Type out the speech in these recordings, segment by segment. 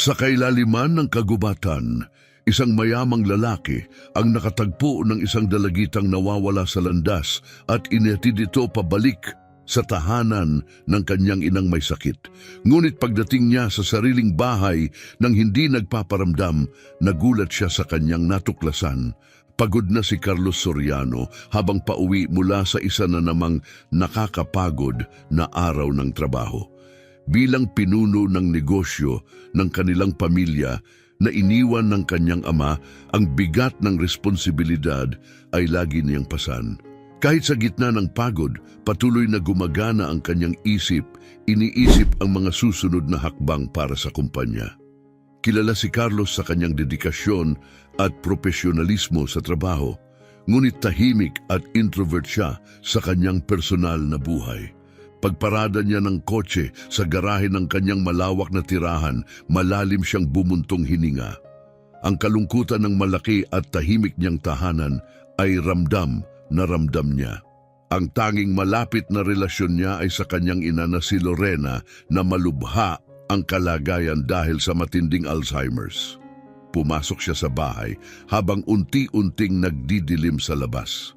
Sa kailaliman ng kagubatan, isang mayamang lalaki ang nakatagpo ng isang dalagitang nawawala sa landas at inatid ito pabalik sa tahanan ng kanyang inang may sakit. Ngunit pagdating niya sa sariling bahay nang hindi nagpaparamdam, nagulat siya sa kanyang natuklasan. Pagod na si Carlos Soriano habang pauwi mula sa isa na namang nakakapagod na araw ng trabaho. Bilang pinuno ng negosyo ng kanilang pamilya na iniwan ng kanyang ama, ang bigat ng responsibilidad ay lagi niyang pasan. Kahit sa gitna ng pagod, patuloy na gumagana ang kanyang isip, iniisip ang mga susunod na hakbang para sa kumpanya. Kilala si Carlos sa kanyang dedikasyon at profesionalismo sa trabaho, ngunit tahimik at introvert siya sa kanyang personal na buhay. Pagparada niya ng kotse sa garahe ng kanyang malawak na tirahan, malalim siyang bumuntong hininga. Ang kalungkutan ng malaki at tahimik niyang tahanan ay ramdam na ramdam niya. Ang tanging malapit na relasyon niya ay sa kanyang ina na si Lorena na malubha ang kalagayan dahil sa matinding Alzheimer's. Pumasok siya sa bahay habang unti-unting nagdidilim sa labas.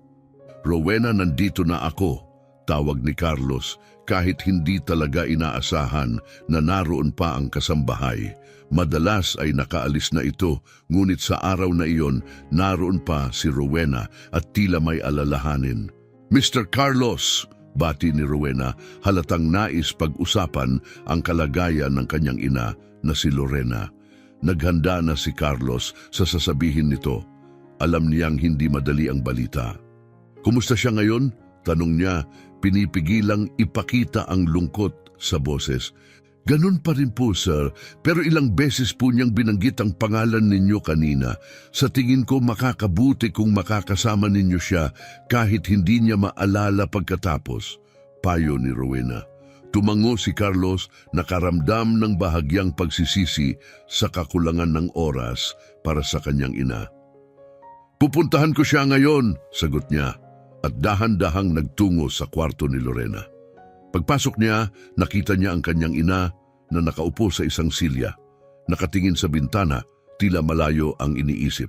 "Rowena, nandito na ako," tawag ni Carlos kahit hindi talaga inaasahan na naroon pa ang kasambahay. Madalas ay nakaalis na ito, ngunit sa araw na iyon naroon pa si Rowena at tila may alalahanin. "Mr. Carlos," bati ni Rowena, halatang nais pag-usapan ang kalagayan ng kanyang ina na si Lorena. Naghanda na si Carlos sa sasabihin nito. Alam niyang hindi madali ang balita. "Kumusta siya ngayon?" tanong niya, pinipigilang ipakita ang lungkot sa boses. "Ganun pa rin po, sir, pero ilang beses po niyang binanggit ang pangalan ninyo kanina. Sa tingin ko makakabuti kung makakasama ninyo siya kahit hindi niya maalala pagkatapos," payo ni Rowena. Tumango si Carlos, nakaramdam ng bahagyang pagsisisi sa kakulangan ng oras para sa kanyang ina. "Pupuntahan ko siya ngayon," sagot niya, at dahan-dahang nagtungo sa kwarto ni Lorena. Pagpasok niya, nakita niya ang kanyang ina na nakaupo sa isang silya. Nakatingin sa bintana, tila malayo ang iniisip.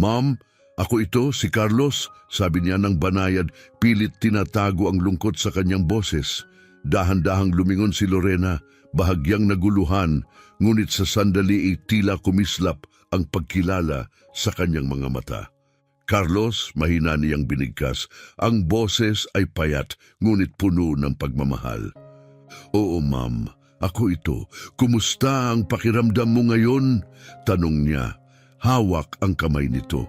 "Ma'am, ako ito, si Carlos," sabi niya ng banayad, pilit tinatago ang lungkot sa kanyang boses. Dahan-dahang lumingon si Lorena, bahagyang naguluhan, ngunit sa sandali ay tila kumislap ang pagkilala sa kanyang mga mata. "Carlos," mahina niyang binigkas, ang boses ay payat ngunit puno ng pagmamahal. "Oo, ma'am, ako ito. Kumusta ang pakiramdam mo ngayon?" tanong niya. Hawak ang kamay nito.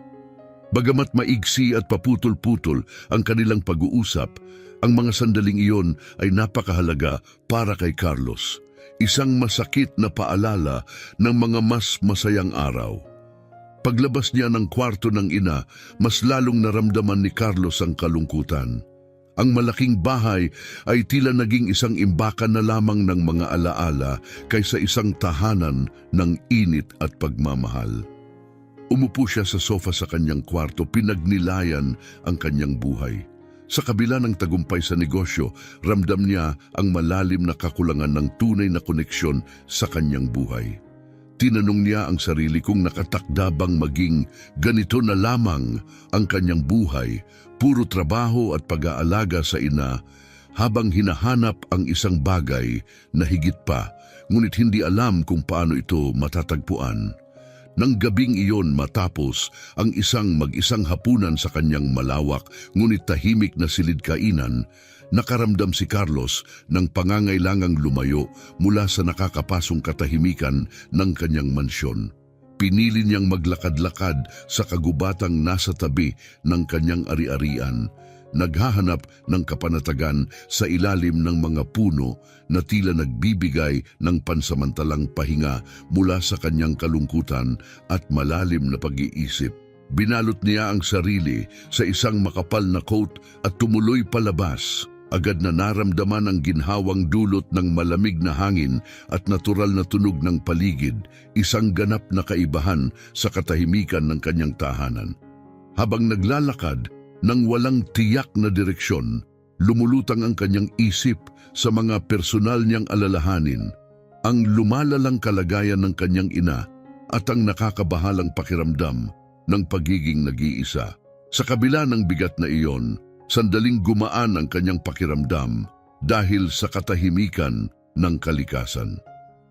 Bagamat maigsi at paputol-putol ang kanilang pag-uusap, ang mga sandaling iyon ay napakahalaga para kay Carlos. Isang masakit na paalala ng mga mas masayang araw. Paglabas niya ng kwarto ng ina, mas lalong naramdaman ni Carlos ang kalungkutan. Ang malaking bahay ay tila naging isang imbakan na lamang ng mga alaala kaysa isang tahanan ng init at pagmamahal. Umupo siya sa sofa sa kanyang kwarto, pinagnilayan ang kanyang buhay. Sa kabila ng tagumpay sa negosyo, ramdam niya ang malalim na kakulangan ng tunay na koneksyon sa kanyang buhay. Tinanong niya ang sarili kung nakatakda bang maging ganito na lamang ang kanyang buhay, puro trabaho at pag-aalaga sa ina, habang hinahanap ang isang bagay na higit pa, ngunit hindi alam kung paano ito matatagpuan. Nang gabing iyon matapos ang isang mag-isang hapunan sa kanyang malawak ngunit tahimik na silid-kainan, nakaramdam si Carlos ng pangangailangang lumayo mula sa nakakapasong katahimikan ng kanyang mansyon. Pinili niyang maglakad-lakad sa kagubatang nasa tabi ng kanyang ari-arian, naghahanap ng kapanatagan sa ilalim ng mga puno na tila nagbibigay ng pansamantalang pahinga mula sa kanyang kalungkutan at malalim na pag-iisip. Binalot niya ang sarili sa isang makapal na coat at tumuloy palabas. Agad na naramdaman ang ginhawang dulot ng malamig na hangin at natural na tunog ng paligid, isang ganap na kaibahan sa katahimikan ng kanyang tahanan. Habang naglalakad, nang walang tiyak na direksyon, lumulutang ang kanyang isip sa mga personal niyang alalahanin. ang lumalalang kalagayan ng kanyang ina at ang nakakabahalang pakiramdam ng pagiging nag-iisa. Sa kabila ng bigat na iyon, sandaling gumaan ang kanyang pakiramdam dahil sa katahimikan ng kalikasan.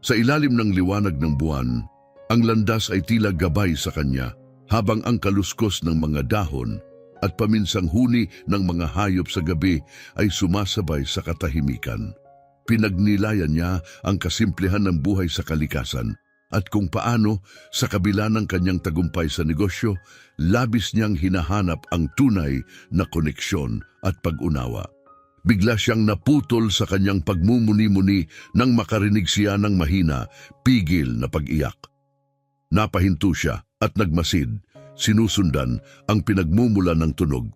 Sa ilalim ng liwanag ng buwan, ang landas ay tila gabay sa kanya habang ang kaluskos ng mga dahon at paminsang huni ng mga hayop sa gabi ay sumasabay sa katahimikan. Pinagnilayan niya ang kasimplehan ng buhay sa kalikasan at kung paano sa kabila ng kanyang tagumpay sa negosyo, labis niyang hinahanap ang tunay na koneksyon at pag-unawa. Bigla siyang naputol sa kanyang pagmumuni-muni nang makarinig siya ng mahina, pigil na pag-iyak. Napahinto siya at nagmasid, sinusundan ang pinagmumula ng tunog.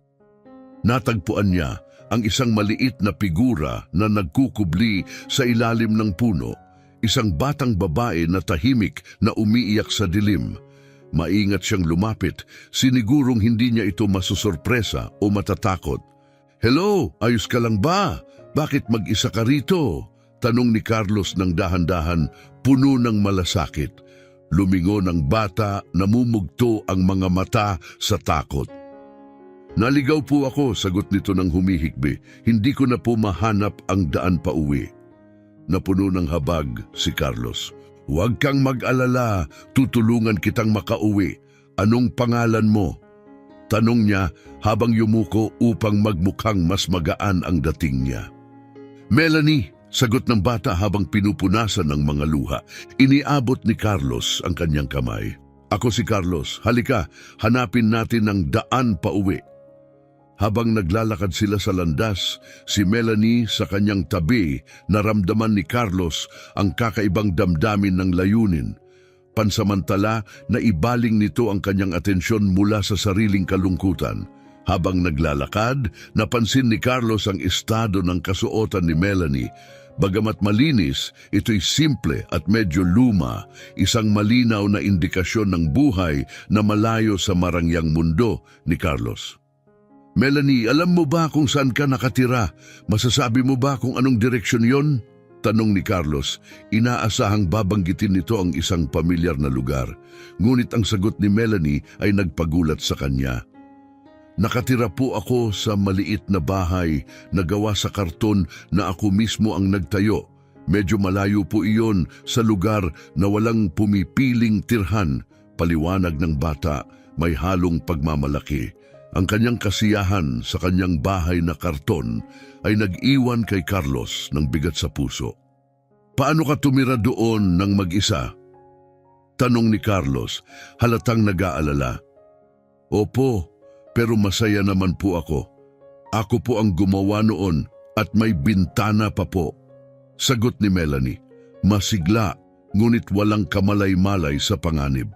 Natagpuan niya ang isang maliit na figura na nagkukubli sa ilalim ng puno, isang batang babae na tahimik na umiiyak sa dilim. Maingat siyang lumapit, sinigurong hindi niya ito masusurpresa o matatakot. "Hello, ayos ka lang ba? Bakit mag-isa ka rito?" Tanong ni Carlos ng dahan-dahan, puno ng malasakit. Lumingon ang bata, namumugto ang mga mata sa takot. "Naligaw po ako," sagot nito ng humihikbi. "Hindi ko na po mahanap ang daan pa uwi." Napuno ng habag si Carlos. "Huwag kang mag-alala, tutulungan kitang makauwi. Anong pangalan mo?" Tanong niya habang yumuko upang magmukhang mas magaan ang dating niya. "Melanie," sagot ng bata habang pinupunasan ng mga luha. Iniabot ni Carlos ang kanyang kamay. "Ako si Carlos. Halika, hanapin natin ang daan pa uwi." Habang naglalakad sila sa landas, si Melanie sa kanyang tabi, naramdaman ni Carlos ang kakaibang damdamin ng layunin. Pansamantala na ibaling nito ang kanyang atensyon mula sa sariling kalungkutan. Habang naglalakad, napansin ni Carlos ang estado ng kasuotan ni Melanie. Bagamat malinis, ito'y simple at medyo luma, isang malinaw na indikasyon ng buhay na malayo sa marangyang mundo ni Carlos. "Melanie, alam mo ba kung saan ka nakatira? Masasabi mo ba kung anong direksyon yon?" Tanong ni Carlos. Inaasahang babanggitin nito ang isang pamilyar na lugar. Ngunit ang sagot ni Melanie ay nagpagulat sa kanya. "Nakatira po ako sa maliit na bahay na gawa sa karton na ako mismo ang nagtayo. Medyo malayo po iyon sa lugar na walang pumipiling tirhan." Paliwanag ng bata, may halong pagmamalaki. Ang kanyang kasiyahan sa kanyang bahay na karton ay nag-iwan kay Carlos ng bigat sa puso. "Paano ka tumira doon ng mag-isa?" Tanong ni Carlos, halatang nag-aalala. "Opo, pero masaya naman po ako. Ako po ang gumawa noon at may bintana pa po." Sagot ni Melanie, masigla ngunit walang kamalay-malay sa panganib.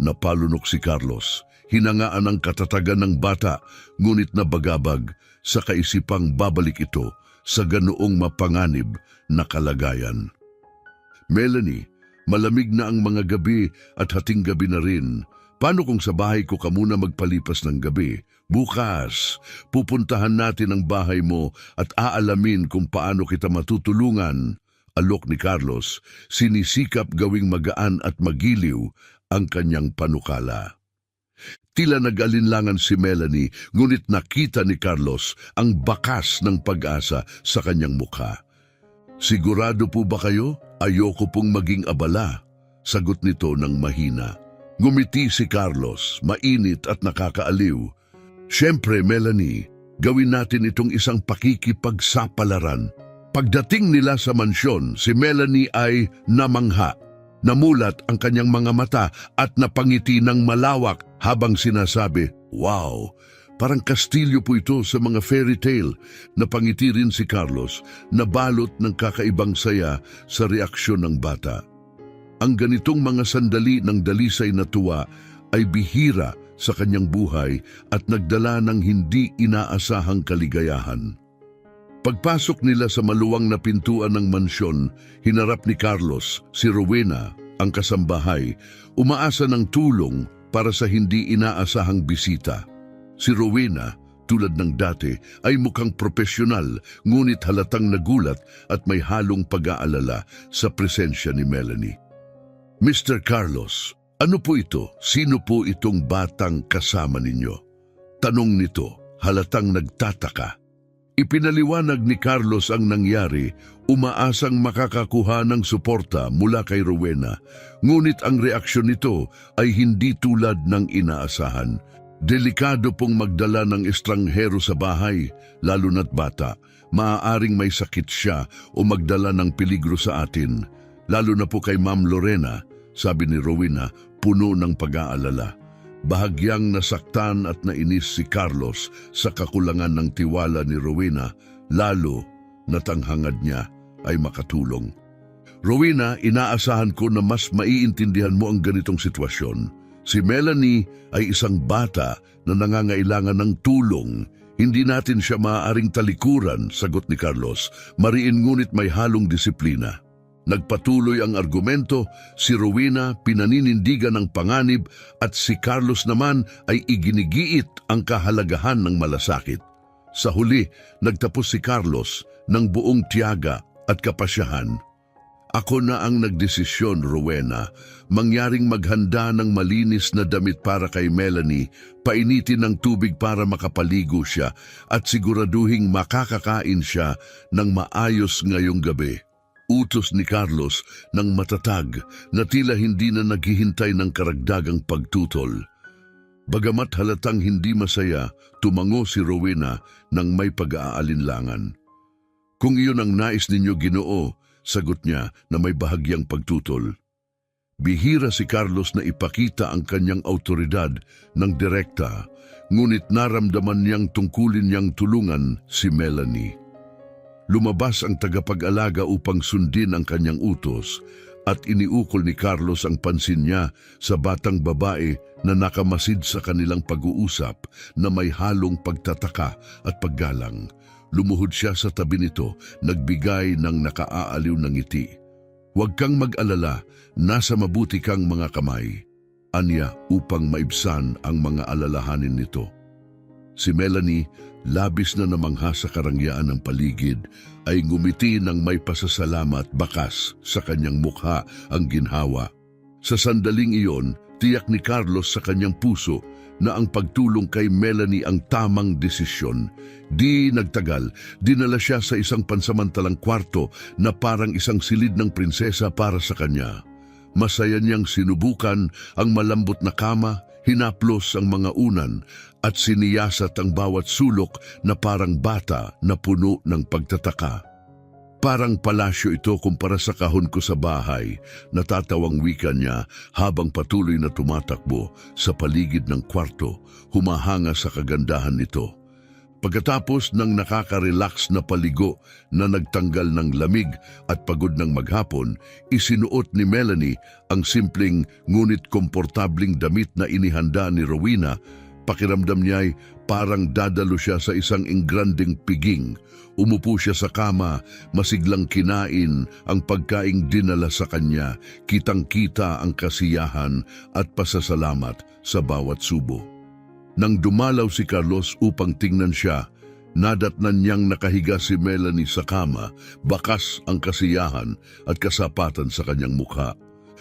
Napalunok si Carlos. Hinangaan ang katatagan ng bata, ngunit nabagabag sa kaisipang babalik ito sa ganoong mapanganib na kalagayan. "Melanie, malamig na ang mga gabi at hating gabi na rin. Paano kung sa bahay ko ka muna magpalipas ng gabi? Bukas, pupuntahan natin ang bahay mo at aalamin kung paano kita matutulungan." Alok ni Carlos, sinisikap gawing magaan at magiliw ang kanyang panukala. Tila nag-alinlangan si Melanie, ngunit nakita ni Carlos ang bakas ng pag-asa sa kanyang mukha. "Sigurado po ba kayo? Ayoko pong maging abala," sagot nito ng mahina. Ngumiti si Carlos, mainit at nakakaaliw. "Siyempre, Melanie, gawin natin itong isang pakikipagsapalaran." Pagdating nila sa mansyon, si Melanie ay namangha. Namulat ang kanyang mga mata at napangiti ng malawak habang sinasabi, "Wow, parang kastilyo po ito sa mga fairy tale." Napangiti rin si Carlos, nabalot ng kakaibang saya sa reaksyon ng bata. Ang ganitong mga sandali ng dalisay na tuwa ay bihira sa kanyang buhay at nagdala ng hindi inaasahang kaligayahan. Pagpasok nila sa maluwang na pintuan ng mansyon, hinarap ni Carlos si Rowena, ang kasambahay, umaasa ng tulong para sa hindi inaasahang bisita. Si Rowena, tulad ng dati, ay mukhang profesional, ngunit halatang nagulat at may halong pag-aalala sa presensya ni Melanie. Mr. Carlos, ano po ito? Sino po itong batang kasama ninyo? Tanong nito, halatang nagtataka. Ipinaliwanag ni Carlos ang nangyari, umaasang makakakuha ng suporta mula kay Rowena. Ngunit ang reaksyon nito ay hindi tulad ng inaasahan. Delikado pong magdala ng estranghero sa bahay, lalo na't bata. Maaaring may sakit siya o magdala ng peligro sa atin. Lalo na po kay Ma'am Lorena, sabi ni Rowena, puno ng pag-aalala. Bahagyang nasaktan at nainis si Carlos sa kakulangan ng tiwala ni Rowena, lalo na't ang hangad niya ay makatulong. Rowena, inaasahan ko na mas maiintindihan mo ang ganitong sitwasyon. Si Melanie ay isang bata na nangangailangan ng tulong. Hindi natin siya maaaring talikuran, sagot ni Carlos, mariin ngunit may halong disiplina. Nagpatuloy ang argumento, si Rowena pinaninindigan ng panganib at si Carlos naman ay iginigiit ang kahalagahan ng malasakit. Sa huli, nagtapos si Carlos ng buong tiyaga at kapasyahan. Ako na ang nagdesisyon, Rowena, mangyaring maghanda ng malinis na damit para kay Melanie, painitin ng tubig para makapaligo siya at siguraduhing makakakain siya ng maayos ngayong gabi. Utos ni Carlos ng matatag na tila hindi na naghihintay ng karagdagang pagtutol. Bagamat halatang hindi masaya, tumango si Rowena ng may pag-aalinlangan. Kung iyon ang nais ninyo, Ginoo, sagot niya na may bahagyang pagtutol. Bihira si Carlos na ipakita ang kanyang autoridad ng direkta, ngunit naramdaman niyang tungkulin niyang tulungan si Melanie. Lumabas ang tagapag-alaga upang sundin ang kanyang utos at iniukol ni Carlos ang pansin niya sa batang babae na nakamasid sa kanilang pag-uusap na may halong pagtataka at paggalang. Lumuhod siya sa tabi nito, nagbigay ng nakaaaliw na ngiti. Huwag kang mag-alala, nasa mabuti kang mga kamay, anya upang maibsan ang mga alalahanin nito. Si Melanie, labis na namangha sa karangyaan ng paligid, ay ngumiti ng may pasasalamat, bakas sa kanyang mukha ang ginhawa. Sa sandaling iyon, tiyak ni Carlos sa kanyang puso na ang pagtulong kay Melanie ang tamang desisyon. Di nagtagal, dinala siya sa isang pansamantalang kwarto na parang isang silid ng prinsesa para sa kanya. Masaya niyang sinubukan ang malambot na kama, hinaplos ang mga unan at siniyasat ang bawat sulok na parang bata na puno ng pagtataka. Parang palasyo ito kumpara sa kahon ko sa bahay, natatawang wika niya habang patuloy na tumatakbo sa paligid ng kwarto, humahanga sa kagandahan nito. Pagkatapos ng nakaka-relax na paligo na nagtanggal ng lamig at pagod ng maghapon, isinuot ni Melanie ang simpleng ngunit komportabling damit na inihanda ni Rowena. Pakiramdam niya ay parang dadalo siya sa isang engranding piging. Umupo siya sa kama, masiglang kinain ang pagkaing dinala sa kanya, kitang-kita ang kasiyahan at pasasalamat sa bawat subo. Nang dumalaw si Carlos upang tingnan siya, nadatnan niyang nakahiga si Melanie sa kama, bakas ang kasiyahan at kasapatan sa kanyang mukha.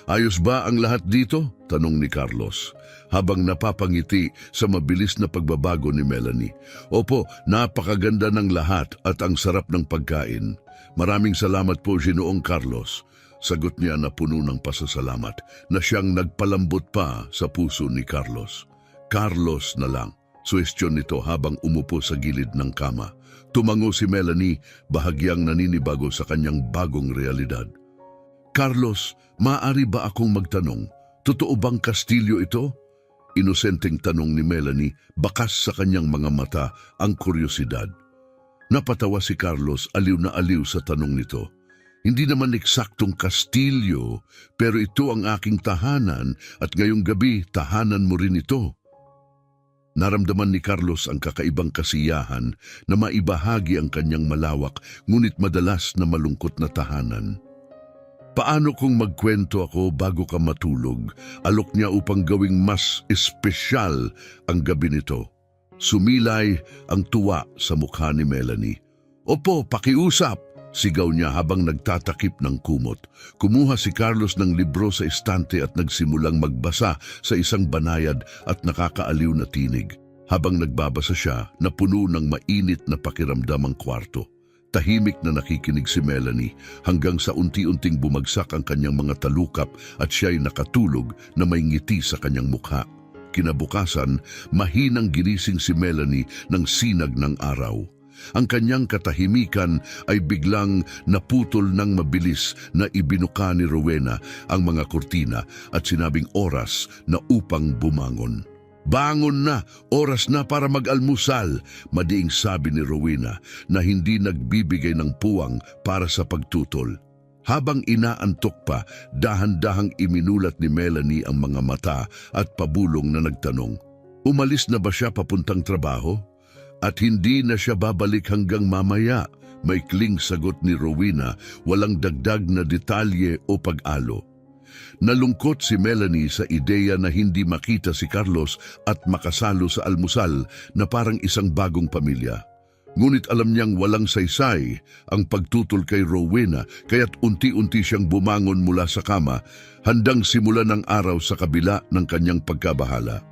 Ayos ba ang lahat dito? Tanong ni Carlos, habang napapangiti sa mabilis na pagbabago ni Melanie. Opo, napakaganda ng lahat at ang sarap ng pagkain. Maraming salamat po, Ginoong Carlos. Sagot niya na puno ng pasasalamat na siyang nagpalambot pa sa puso ni Carlos. Carlos na lang, suwestyon nito habang umupo sa gilid ng kama. Tumango si Melanie, bahagyang naninibago sa kanyang bagong realidad. Carlos, maaari ba akong magtanong, totoo bang kastilyo ito? Inosenteng tanong ni Melanie, bakas sa kanyang mga mata ang kuryosidad. Napatawa si Carlos, aliw na aliw sa tanong nito. Hindi naman eksaktong kastilyo, pero ito ang aking tahanan at ngayong gabi tahanan mo rin ito. Naramdaman ni Carlos ang kakaibang kasiyahan na maibahagi ang kanyang malawak ngunit madalas na malungkot na tahanan. Paano kung magkwento ako bago ka matulog? Alok niya upang gawing mas espesyal ang gabi nito. Sumilay ang tuwa sa mukha ni Melanie. "Opo, pakiusap!" sigaw niya habang nagtatakip ng kumot. Kumuha si Carlos ng libro sa estante at nagsimulang magbasa sa isang banayad at nakakaaliw na tinig. Habang nagbabasa siya, napuno ng mainit na pakiramdam ang kwarto. Tahimik na nakikinig si Melanie hanggang sa unti-unting bumagsak ang kanyang mga talukap at siya'y nakatulog na may ngiti sa kanyang mukha. Kinabukasan, mahinang ginising si Melanie ng sinag ng araw. Ang kanyang katahimikan ay biglang naputol ng mabilis na ibinuka ni Rowena ang mga kurtina at sinabing oras na upang bumangon. "Bangon na! Oras na para mag-almusal!" madiing sabi ni Rowena na hindi nagbibigay ng puwang para sa pagtutol. Habang inaantok pa, dahan-dahang iminulat ni Melanie ang mga mata at pabulong na nagtanong, umalis na ba siya papuntang trabaho? At hindi na siya babalik hanggang mamaya, maikling sagot ni Rowena, walang dagdag na detalye o pag-alo. Nalungkot si Melanie sa ideya na hindi makita si Carlos at makasalo sa almusal na parang isang bagong pamilya. Ngunit alam niyang walang saysay ang pagtutol kay Rowena kaya't unti-unti siyang bumangon mula sa kama, handang simulan ang araw sa kabila ng kanyang pagkabahala.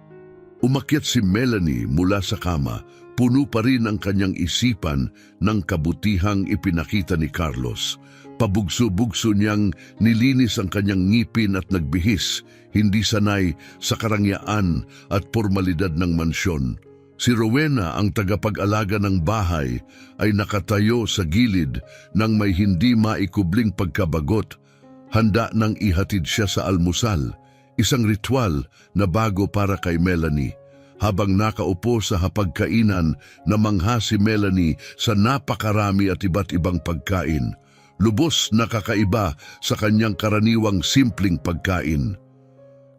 Umakyat si Melanie mula sa kama, puno pa rin ang kanyang isipan ng kabutihang ipinakita ni Carlos. Pabugso-bugso niyang nilinis ang kanyang ngipin at nagbihis, hindi sanay sa karangyaan at pormalidad ng mansyon. Si Rowena, ang tagapag-alaga ng bahay, ay nakatayo sa gilid ng may hindi maikubling pagkabagot. Handa nang ihatid siya sa almusal, isang ritual na bago para kay Melanie. Habang nakaupo sa hapagkainan, namangha si Melanie sa napakarami at iba't ibang pagkain. Lubos na kakaiba sa kanyang karaniwang simpleng pagkain.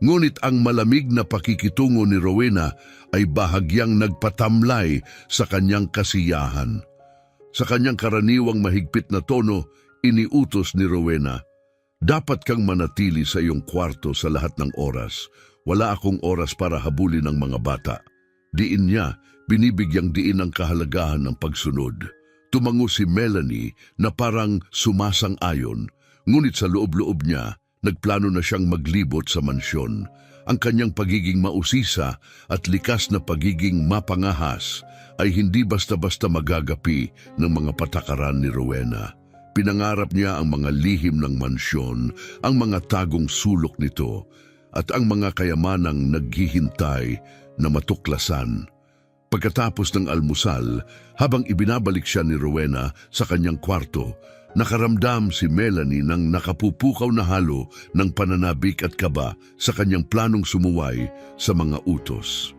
Ngunit ang malamig na pakikitungo ni Rowena ay bahagyang nagpatamlay sa kanyang kasiyahan. Sa kanyang karaniwang mahigpit na tono, iniutos ni Rowena, "Dapat kang manatili sa iyong kwarto sa lahat ng oras. Wala akong oras para habulin ng mga bata." Diin niya, binibigyang diin ang kahalagahan ng pagsunod. Tumango si Melanie na parang sumasang-ayon, ngunit sa loob-loob niya, nagplano na siyang maglibot sa mansyon. Ang kanyang pagiging mausisa at likas na pagiging mapangahas ay hindi basta-basta magagapi ng mga patakaran ni Rowena. Pinangarap niya ang mga lihim ng mansyon, ang mga tagong sulok nito, at ang mga kayamanang naghihintay na matuklasan. Pagkatapos ng almusal, habang ibinabalik siya ni Rowena sa kanyang kwarto, nakaramdam si Melanie ng nakapupukaw na halo ng pananabik at kaba sa kanyang planong sumuway sa mga utos.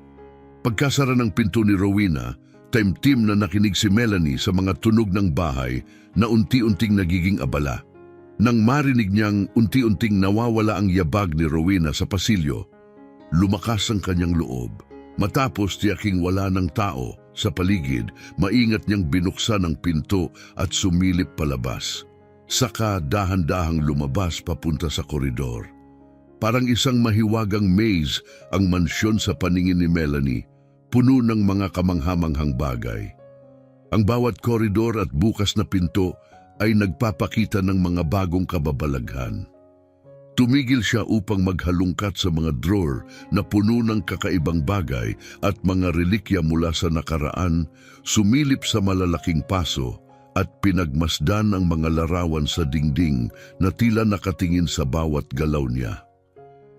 Pagkasara ng pinto ni Rowena, taimtim na nakinig si Melanie sa mga tunog ng bahay na unti-unting nagiging abala. Nang marinig niyang unti-unting nawawala ang yabag ni Rowena sa pasilyo, lumakas ang kanyang loob. Matapos tiyaking wala ng tao sa paligid, maingat niyang binuksan ang pinto at sumilip palabas. Saka dahan-dahang lumabas papunta sa koridor. Parang isang mahiwagang maze ang mansyon sa paningin ni Melanie, puno ng mga kamanghamanghang bagay. Ang bawat koridor at bukas na pinto ay nagpapakita ng mga bagong kababalaghan. Tumigil siya upang maghalungkat sa mga drawer na puno ng kakaibang bagay at mga relikya mula sa nakaraan, sumilip sa malalaking paso at pinagmasdan ang mga larawan sa dingding na tila nakatingin sa bawat galaw niya.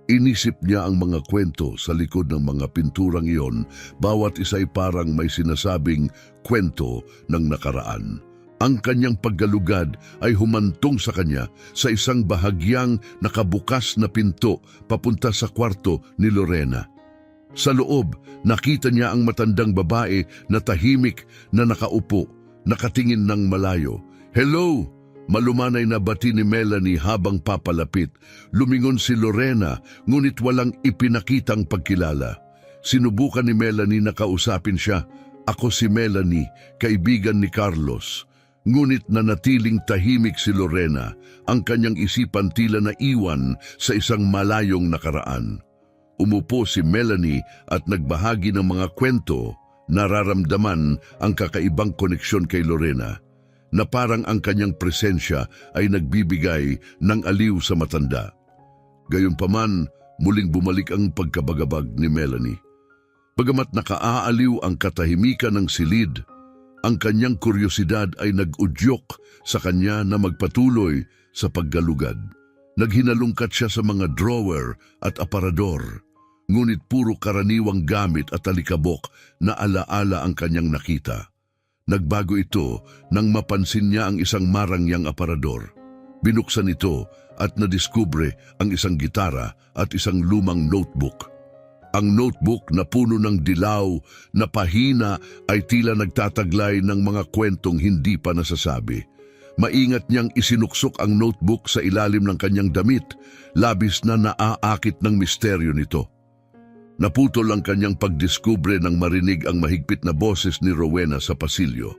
Inisip niya ang mga kwento sa likod ng mga pinturang iyon, bawat isa'y parang may sinasabing kwento ng nakaraan. Ang kanyang paggalugad ay humantong sa kanya sa isang bahagyang nakabukas na pinto papunta sa kwarto ni Lorena. Sa loob, nakita niya ang matandang babae na tahimik na nakaupo, nakatingin ng malayo. "Hello!" Malumanay na bati ni Melanie habang papalapit. Lumingon si Lorena, ngunit walang ipinakitang pagkilala. Sinubukan ni Melanie na kausapin siya. "Ako si Melanie, kaibigan ni Carlos." Ngunit nanatiling tahimik si Lorena, ang kanyang isipan tila naiwan sa isang malayong nakaraan. Umupo si Melanie at nagbahagi ng mga kwento nararamdaman ang kakaibang koneksyon kay Lorena, na parang ang kanyang presensya ay nagbibigay ng aliw sa matanda. Gayunpaman, muling bumalik ang pagkabagabag ni Melanie. Bagamat nakaaaliw ang katahimikan ng silid, ang kanyang kuryosidad ay nag-udyok sa kanya na magpatuloy sa paggalugad. Naghinalungkat siya sa mga drawer at aparador, ngunit puro karaniwang gamit at alikabok na alaala ang kanyang nakita. Nagbago ito nang mapansin niya ang isang marangyang aparador. Binuksan ito at nadiskubre ang isang gitara at isang lumang notebook. Ang notebook na puno ng dilaw na pahina ay tila nagtataglay ng mga kwentong hindi pa nasasabi. Maingat niyang isinuksok ang notebook sa ilalim ng kanyang damit, labis na naaakit ng misteryo nito. Naputol ang kanyang pagdiskubre nang marinig ang mahigpit na boses ni Rowena sa pasilyo.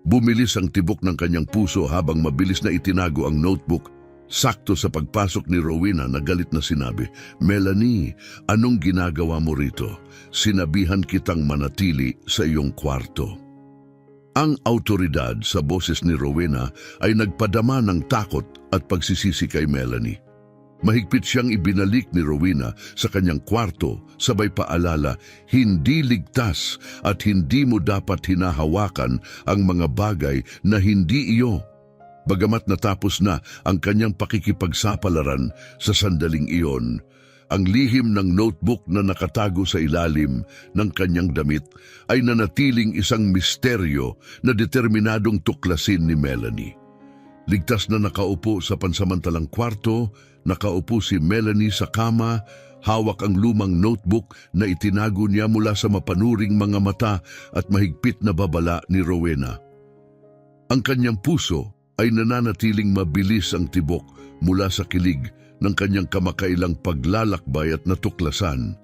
Bumilis ang tibok ng kanyang puso habang mabilis na itinago ang notebook. Sakto sa pagpasok ni Rowena na galit na sinabi, "Melanie, anong ginagawa mo rito? Sinabihan kitang manatili sa iyong kwarto." Ang autoridad sa boses ni Rowena ay nagpadama ng takot at pagsisisi kay Melanie. Mahigpit siyang ibinalik ni Rowena sa kanyang kwarto, sabay paalala, hindi ligtas at hindi mo dapat hinahawakan ang mga bagay na hindi iyo. Bagamat natapos na ang kanyang pakikipagsapalaran sa sandaling iyon, ang lihim ng notebook na nakatago sa ilalim ng kanyang damit ay nanatiling isang misteryo na determinadong tuklasin ni Melanie. Ligtas na nakaupo sa pansamantalang kwarto, nakaupo si Melanie sa kama, hawak ang lumang notebook na itinago niya mula sa mapanuring mga mata at mahigpit na babala ni Rowena. Ang kanyang puso ay nananatiling mabilis ang tibok mula sa kilig ng kanyang kamakailang paglalakbay at natuklasan.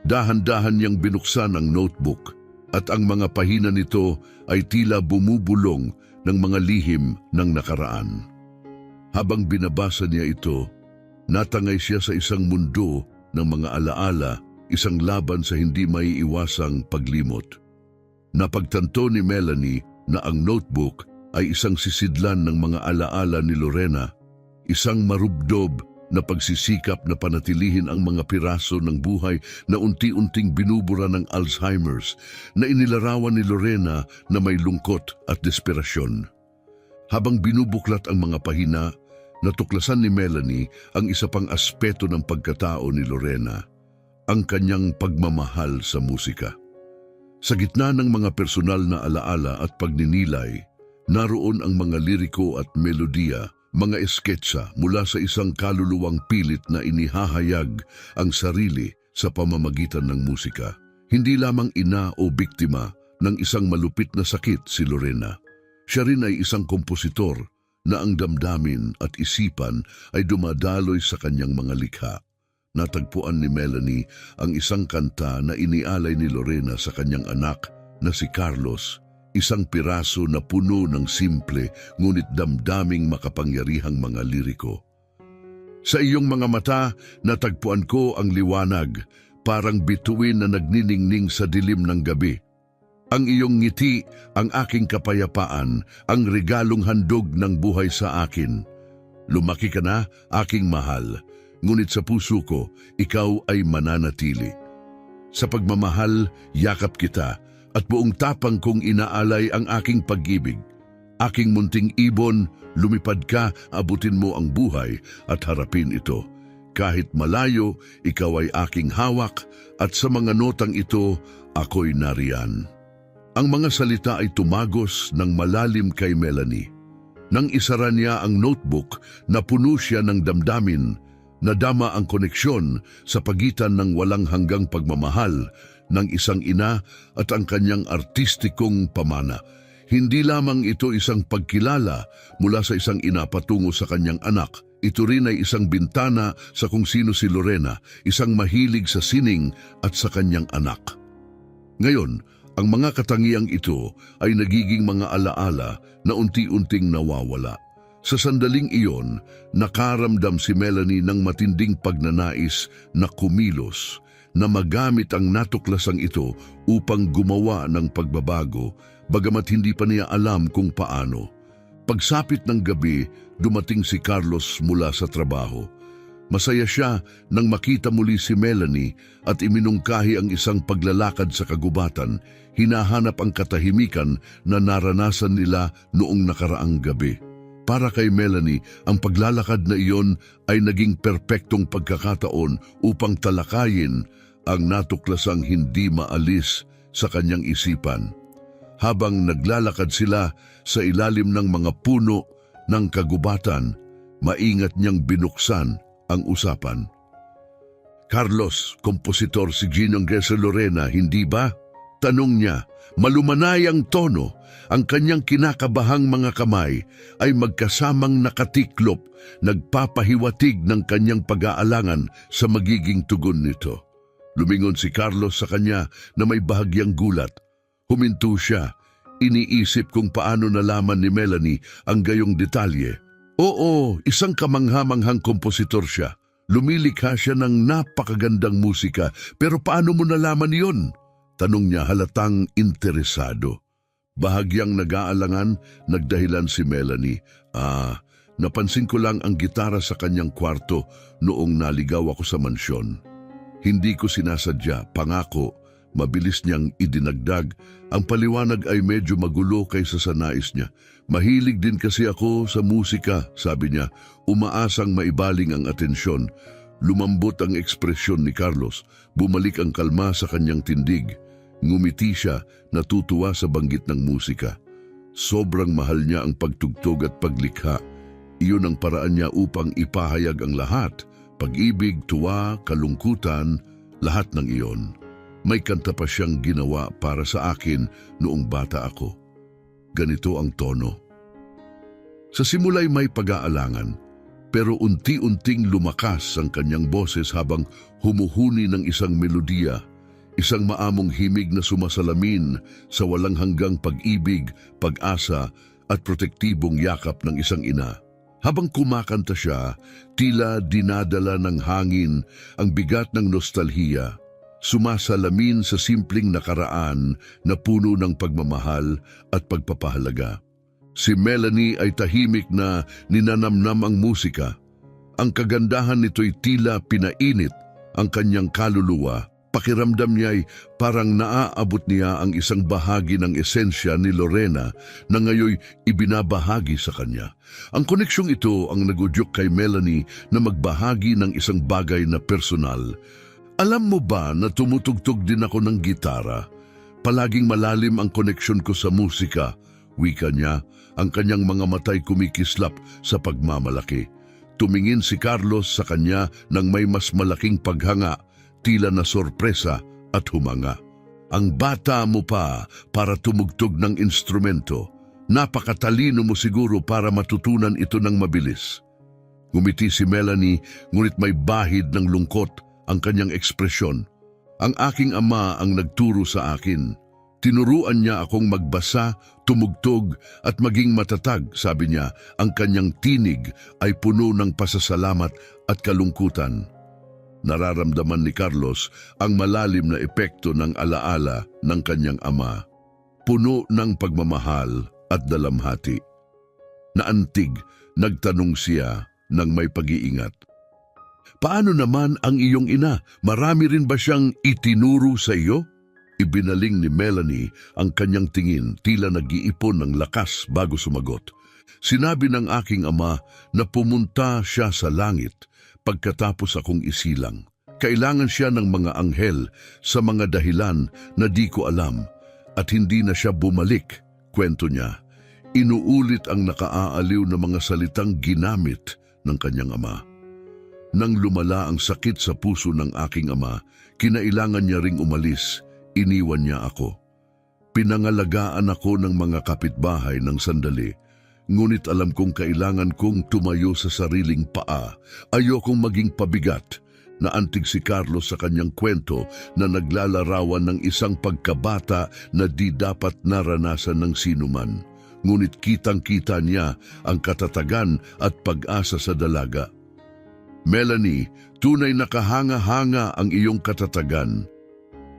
Dahan-dahan niyang binuksan ang notebook at ang mga pahina nito ay tila bumubulong ng mga lihim ng nakaraan. Habang binabasa niya ito, natangay siya sa isang mundo ng mga alaala, isang laban sa hindi maiiwasang paglimot. Napagtanto ni Melanie na ang notebook ay isang sisidlan ng mga alaala ni Lorena, isang marubdob na pagsisikap na panatilihin ang mga piraso ng buhay na unti-unting binubura ng Alzheimer's na inilarawan ni Lorena na may lungkot at desperasyon. Habang binubuklat ang mga pahina, natuklasan ni Melanie ang isa pang aspeto ng pagkatao ni Lorena, ang kanyang pagmamahal sa musika. Sa gitna ng mga personal na alaala at pagninilay, naroon ang mga liriko at melodiya, mga esketsa mula sa isang kaluluwang pilit na inihahayag ang sarili sa pamamagitan ng musika. Hindi lamang ina o biktima ng isang malupit na sakit si Lorena. Siya rin ay isang kompositor na ang damdamin at isipan ay dumadaloy sa kanyang mga likha. Natagpuan ni Melanie ang isang kanta na inialay ni Lorena sa kanyang anak na si Carlos, isang piraso na puno ng simple ngunit damdaming makapangyarihang mga liriko. Sa iyong mga mata, natagpuan ko ang liwanag, parang bituin na nagniningning sa dilim ng gabi. Ang iyong ngiti, ang aking kapayapaan, ang regalong handog ng buhay sa akin. Lumaki ka na, aking mahal, ngunit sa puso ko, ikaw ay mananatili. Sa pagmamahal, yakap kita, at buong tapang kong inaalay ang aking pag-ibig. Aking munting ibon, lumipad ka, abutin mo ang buhay at harapin ito. Kahit malayo, ikaw ay aking hawak at sa mga notang ito, ako'y nariyan. Ang mga salita ay tumagos ng malalim kay Melanie. Nang isara niya ang notebook, napuno siya ng damdamin, nadama ang koneksyon sa pagitan ng walang hanggang pagmamahal ng isang ina at ang kanyang artistikong pamana. Hindi lamang ito isang pagkilala mula sa isang ina patungo sa kanyang anak. Ito rin ay isang bintana sa kung sino si Lorena, isang mahilig sa sining at sa kanyang anak. Ngayon, ang mga katangiang ito ay nagiging mga alaala na unti-unting nawawala. Sa sandaling iyon, nakaramdam si Melanie ng matinding pagnanais na kumilos, na magamit ang natuklasang ito upang gumawa ng pagbabago, bagamat hindi pa niya alam kung paano. Pagsapit ng gabi, dumating si Carlos mula sa trabaho. Masaya siya nang makita muli si Melanie at iminungkahi ang isang paglalakad sa kagubatan, hinahanap ang katahimikan na naranasan nila noong nakaraang gabi. Para kay Melanie, ang paglalakad na iyon ay naging perpektong pagkakataon upang talakayin ang natuklasang hindi maalis sa kanyang isipan. Habang naglalakad sila sa ilalim ng mga puno ng kagubatan, maingat niyang binuksan ang usapan. Carlos, kompositor si Ginong Gresa Lorena, hindi ba? Tanong niya, malumanay ang tono. Ang kanyang kinakabahang mga kamay ay magkasamang nakatiklop, nagpapahiwatig ng kanyang pag-aalangan sa magiging tugon nito. Lumingon si Carlos sa kanya na may bahagyang gulat. Huminto siya, iniisip kung paano nalaman ni Melanie ang gayong detalye. Oo, isang kamangha-manghang kompositor siya. Lumilikha siya ng napakagandang musika, pero paano mo nalaman yon? Tanong niya halatang interesado. Bahagyang nag-aalangan, nagdahilan si Melanie. Napansin ko lang ang gitara sa kanyang kwarto noong naligaw ako sa mansyon. Hindi ko sinasadya, pangako. Mabilis niyang idinagdag. Ang paliwanag ay medyo magulo kaysa sa nais niya. Mahilig din kasi ako sa musika, sabi niya, umaasang maibaling ang atensyon. Lumambot ang ekspresyon ni Carlos. Bumalik ang kalma sa kanyang tindig. Ngumiti siya, natutuwa sa banggit ng musika. Sobrang mahal niya ang pagtugtog at paglikha. Iyon ang paraan niya upang ipahayag ang lahat. Pag-ibig, tuwa, kalungkutan, lahat ng iyon. May kanta pa siyang ginawa para sa akin noong bata ako. Ganito ang tono. Sa simula'y may pag-aalangan, pero unti-unting lumakas ang kanyang boses habang humuhuni ng isang melodiya, isang maamong himig na sumasalamin sa walang hanggang pag-ibig, pag-asa at protektibong yakap ng isang ina. Habang kumakanta siya, tila dinadala ng hangin ang bigat ng nostalhiya, sumasalamin sa simpleng nakaraan na puno ng pagmamahal at pagpapahalaga. Si Melanie ay tahimik na ninanamnam ang musika. Ang kagandahan nito'y tila pinainit ang kanyang kaluluwa. Pakiramdam niya'y parang naaabot niya ang isang bahagi ng esensya ni Lorena na ngayoy ibinabahagi sa kanya. Ang koneksyong ito ang nagudyok kay Melanie na magbahagi ng isang bagay na personal. Alam mo ba na tumutugtog din ako ng gitara? Palaging malalim ang koneksyon ko sa musika. Wika niya, ang kanyang mga matay kumikislap sa pagmamalaki. Tumingin si Carlos sa kanya nang may mas malaking paghanga, tila na sorpresa at humanga. Ang bata mo pa para tumugtog ng instrumento. Napakatalino mo siguro para matutunan ito ng mabilis. Ngumiti si Melanie, ngunit may bahid ng lungkot ang kanyang ekspresyon. Ang aking ama ang nagturo sa akin. Tinuruan niya akong magbasa, tumugtog at maging matatag, sabi niya. Ang kanyang tinig ay puno ng pasasalamat at kalungkutan. Nararamdaman ni Carlos ang malalim na epekto ng alaala ng kanyang ama. Puno ng pagmamahal at dalamhati. Naantig, nagtanong siya ng may pag-iingat. Paano naman ang iyong ina? Marami rin ba siyang itinuro sa iyo? Ibinaling ni Melanie ang kanyang tingin, tila nag-iipon ng lakas bago sumagot. Sinabi ng aking ama na pumunta siya sa langit pagkatapos akong isilang. Kailangan siya ng mga anghel sa mga dahilan na di ko alam at hindi na siya bumalik, kwento niya. Inuulit ang nakaaaliw na mga salitang ginamit ng kanyang ama. Nang lumala ang sakit sa puso ng aking ama, kinailangan niya ring umalis. Iniwan niya ako. Pinangalagaan ako ng mga kapitbahay ng sandali. Ngunit alam kong kailangan kong tumayo sa sariling paa. Ayokong maging pabigat. Naantig si Carlos sa kanyang kwento na naglalarawan ng isang pagkabata na di dapat naranasan ng sinuman. Ngunit kitang-kita niya ang katatagan at pag-asa sa dalaga. Melanie, tunay na kahanga-hanga ang iyong katatagan.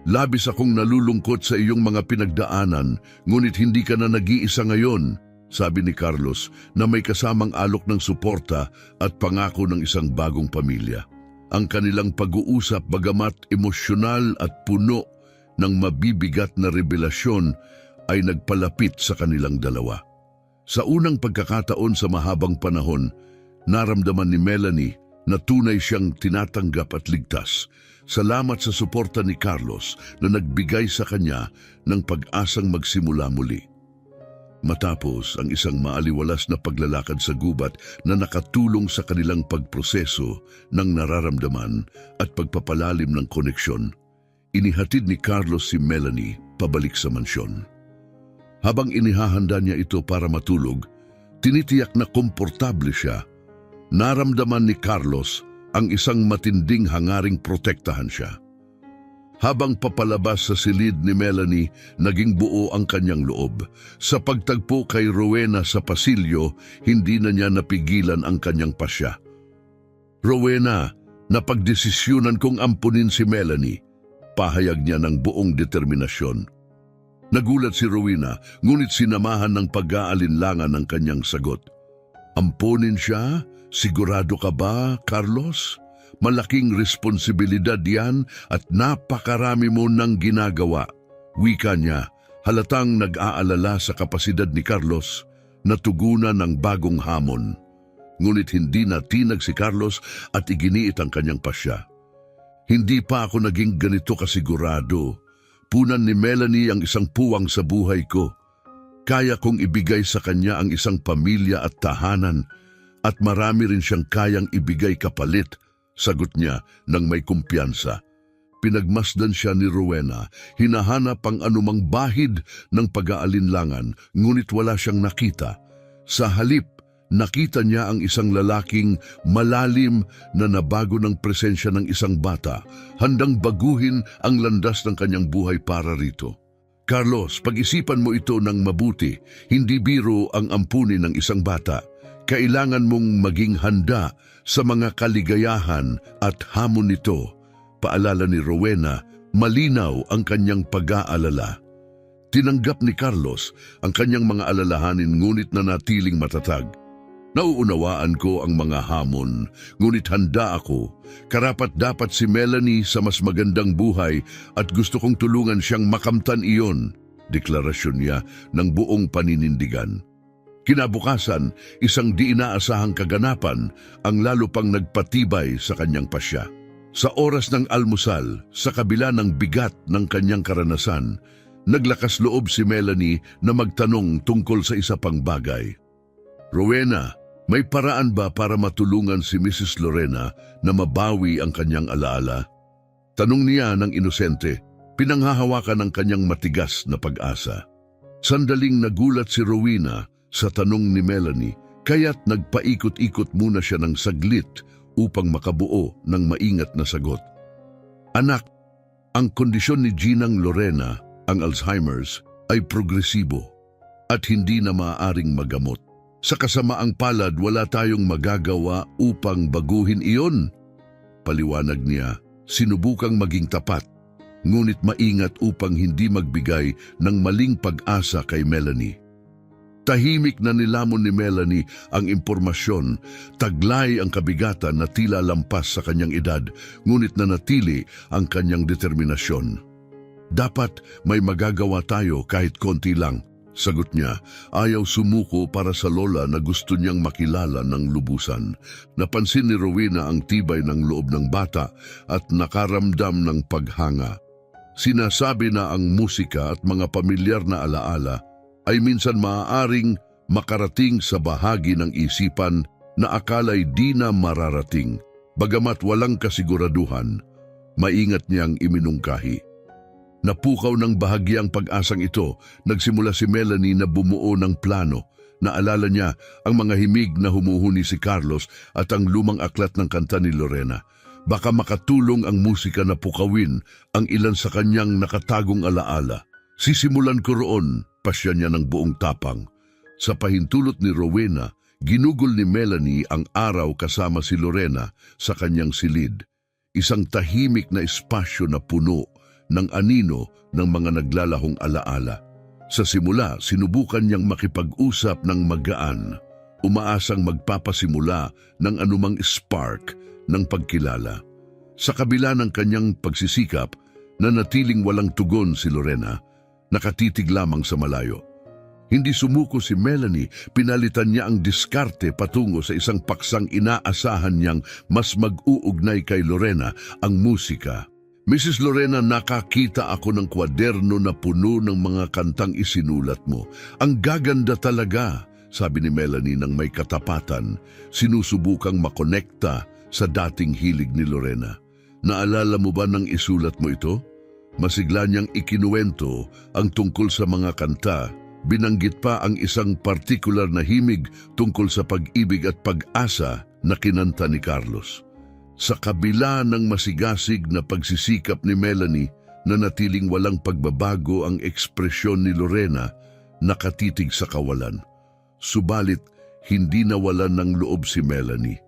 Labis akong nalulungkot sa iyong mga pinagdaanan, ngunit hindi ka na nag-iisa ngayon, sabi ni Carlos na may kasamang alok ng suporta at pangako ng isang bagong pamilya. Ang kanilang pag-uusap, bagamat emosyonal at puno ng mabibigat na revelasyon, ay nagpalapit sa kanilang dalawa. Sa unang pagkakataon sa mahabang panahon, naramdaman ni Melanie na tunay siyang tinatanggap at ligtas. Salamat sa suporta ni Carlos na nagbigay sa kanya ng pag-asang magsimula muli. Matapos ang isang maaliwalas na paglalakad sa gubat na nakatulong sa kanilang pagproseso ng nararamdaman at pagpapalalim ng koneksyon, inihatid ni Carlos si Melanie pabalik sa mansyon. Habang inihahanda niya ito para matulog, tinitiyak na komportable siya. Naramdaman ni Carlos ang isang matinding hangaring protektahan siya. Habang papalabas sa silid ni Melanie, naging buo ang kanyang loob. Sa pagtagpo kay Rowena sa pasilyo, hindi na niya napigilan ang kanyang pasya. Rowena, napagdesisyunan kong ampunin si Melanie. Pahayag niya ng buong determinasyon. Nagulat si Rowena, ngunit sinamahan ng pag-aalinlangan ng kanyang sagot. Ampunin siya? Sigurado ka ba, Carlos? Malaking responsibilidad yan at napakarami mo nang ginagawa. Wika niya, halatang nag-aalala sa kapasidad ni Carlos na tugunan ng bagong hamon. Ngunit hindi natinag si Carlos at iginiit ang kanyang pasya. Hindi pa ako naging ganito kasigurado. Punan ni Melanie ang isang puwang sa buhay ko. Kaya kong ibigay sa kanya ang isang pamilya at tahanan at marami rin siyang kayang ibigay kapalit. Sagot niya ng may kumpiyansa. Pinagmasdan siya ni Rowena, hinahanap ang anumang bahid ng pag-aalinlangan, ngunit wala siyang nakita. Sa halip, nakita niya ang isang lalaking malalim na nabago ng presensya ng isang bata, handang baguhin ang landas ng kanyang buhay para rito. Carlos, pag-isipan mo ito ng mabuti, hindi biro ang ampunin ng isang bata. Kailangan mong maging handa sa mga kaligayahan at hamon nito. Paalala ni Rowena, malinaw ang kanyang pag-aalala. Tinanggap ni Carlos ang kanyang mga alalahanin ngunit nanatiling matatag. Nauunawaan ko ang mga hamon, ngunit handa ako. Karapat-dapat si Melanie sa mas magandang buhay at gusto kong tulungan siyang makamtan iyon, deklarasyon niya ng buong paninindigan. Kinabukasan, isang di inaasahang kaganapan ang lalo pang nagpatibay sa kanyang pasya. Sa oras ng almusal, sa kabila ng bigat ng kanyang karanasan, naglakas loob si Melanie na magtanong tungkol sa isa pang bagay. Rowena, may paraan ba para matulungan si Mrs. Lorena na mabawi ang kanyang alaala? Tanong niya ng inosente, pinanghahawakan ng kanyang matigas na pag-asa. Sandaling nagulat si Rowena sa tanong ni Melanie, kaya't nagpaikot-ikot muna siya ng saglit upang makabuo ng maingat na sagot. Anak, ang kondisyon ni Ginang Lorena, ang Alzheimer's, ay progresibo at hindi na maaaring magamot. Sa kasamaang palad, wala tayong magagawa upang baguhin iyon. Paliwanag niya, sinubukang maging tapat, ngunit maingat upang hindi magbigay ng maling pag-asa kay Melanie. Tahimik na nilamon ni Melanie ang impormasyon, taglay ang kabigatan na tila lampas sa kanyang edad, ngunit nanatili ang kanyang determinasyon. Dapat may magagawa tayo kahit konti lang, sagot niya. Ayaw sumuko para sa lola na gusto niyang makilala ng lubusan. Napansin ni Rowena ang tibay ng loob ng bata at nakaramdam ng paghanga. Sinasabi na ang musika at mga pamilyar na alaala ay minsan maaaring makarating sa bahagi ng isipan na akala'y di na mararating. Bagamat walang kasiguraduhan, maingat niyang iminungkahi. Napukaw ng bahagyang pag-asang ito, nagsimula si Melanie na bumuo ng plano. Naalala niya ang mga himig na humuhuni si Carlos at ang lumang aklat ng kanta ni Lorena. Baka makatulong ang musika na pukawin ang ilan sa kanyang nakatagong alaala. Sisimulan ko roon, pasya niya ng buong tapang. Sa pahintulot ni Rowena, Ginugol ni Melanie ang araw kasama si Lorena sa kanyang silid, isang tahimik na espasyo na puno ng anino ng mga naglalahong alaala. Sa simula, sinubukan niyang makipag-usap ng magaan, umaasang magpapasimula ng anumang spark ng pagkilala. Sa kabila ng kanyang pagsisikap, nanatiling walang tugon si Lorena, nakatitig lamang sa malayo. Hindi sumuko si Melanie, pinalitan niya ang diskarte patungo sa isang paksang inaasahan niyang mas mag-uugnay kay Lorena, ang musika. Mrs. Lorena, nakakita ako ng kwaderno na puno ng mga kantang isinulat mo. Ang gaganda talaga, sabi ni Melanie nang may katapatan, sinusubukang makonekta sa dating hilig ni Lorena. Naalala mo ba nang isulat mo ito? Masigla niyang ikinuwento ang tungkol sa mga kanta. Binanggit pa ang isang partikular na himig tungkol sa pag-ibig at pag-asa na kinanta ni Carlos. Sa kabila ng masigasig na pagsisikap ni Melanie, nanatiling walang pagbabago ang ekspresyon ni Lorena, nakatitig sa kawalan. Subalit, hindi nawalan ng loob si Melanie.